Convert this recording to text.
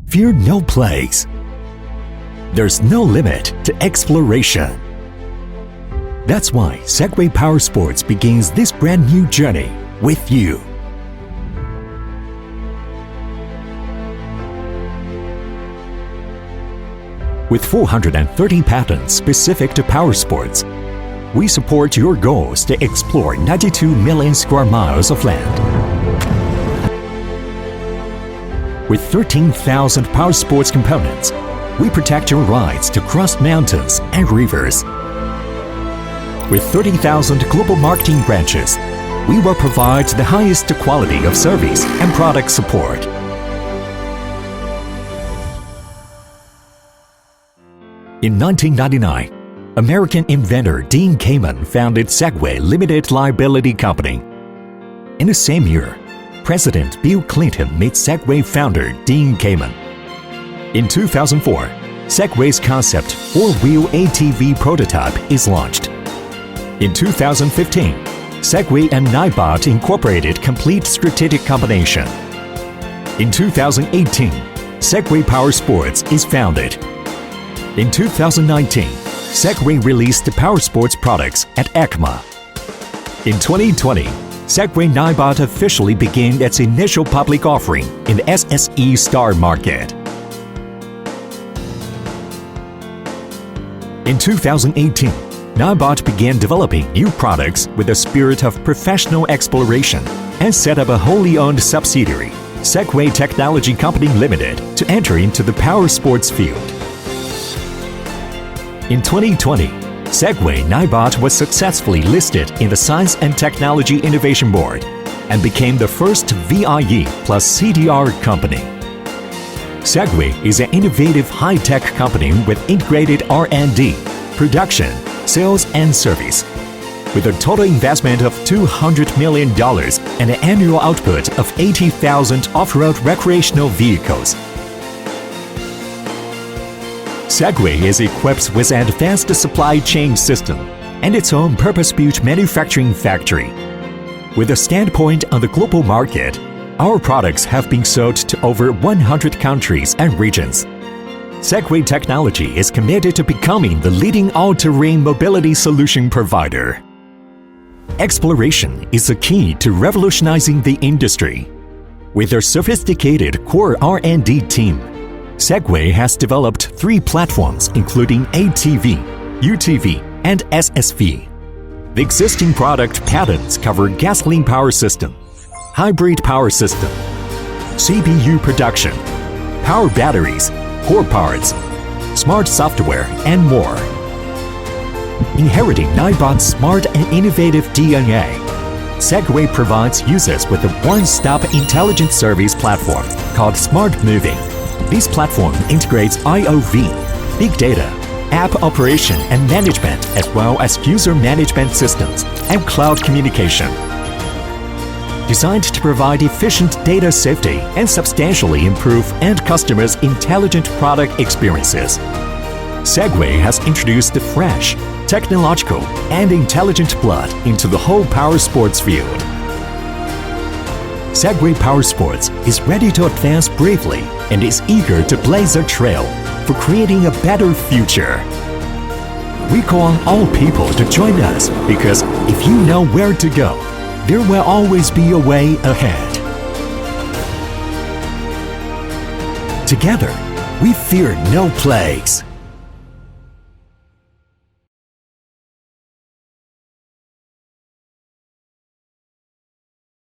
Fear no plagues. There's no limit to exploration. That's why Segway Powersports begins this brand new journey with you. With 430 patents specific to powersports, we support your goals to explore 92 million square miles of land. With 13,000 powersports components, we protect your rides to cross mountains and rivers. With 30,000 global marketing branches, we will provide the highest quality of service and product support. In 1999, American inventor Dean Kamen founded Segway Limited Liability Company. In the same year, President Bill Clinton met Segway founder Dean Kamen. In 2004, Segway's concept four-wheel ATV prototype is launched. In 2015, Segway and Nibot incorporated complete strategic combination. In 2018, Segway Powersports is founded. In 2019, Segway released the powersports products at EICMA. In 2020, Segway Nibot officially began its initial public offering in the SSE Star Market. In 2018, Nibot began developing new products with a spirit of professional exploration and set up a wholly owned subsidiary, Segway Technology Company Limited, to enter into the powersports field. In 2020, Segway Nibot was successfully listed in the Science and Technology Innovation Board and became the first VIE plus CDR company. Segway is an innovative high-tech company with integrated R&D, production, sales and service. With a total investment of $200 million and an annual output of 80,000 off-road recreational vehicles, Segway is equipped with an advanced supply chain system and its own purpose-built manufacturing factory. With a standpoint on the global market, our products have been sold to over 100 countries and regions. Segway Technology is committed to becoming the leading all-terrain mobility solution provider. Exploration is the key to revolutionizing the industry. With their sophisticated core R&D team, Segway has developed 3 platforms including ATV, UTV, and SSV. The existing product patents cover gasoline power system, hybrid power system, CBU production, power batteries, core parts, smart software, and more. Inheriting Nibot's smart and innovative DNA, Segway provides users with a one-stop intelligent service platform called Smart Moving. This platform integrates IoV, big data, app operation and management, as well as user management systems and cloud communication. Designed to provide efficient data safety and substantially improve end customers' intelligent product experiences, Segway has introduced the fresh, technological, and intelligent blood into the whole powersports field. Segway Powersports is ready to advance bravely and is eager to blaze a trail for creating a better future. We call on all people to join us because if you know where to go, there will always be a way ahead. Together, we fear no plagues.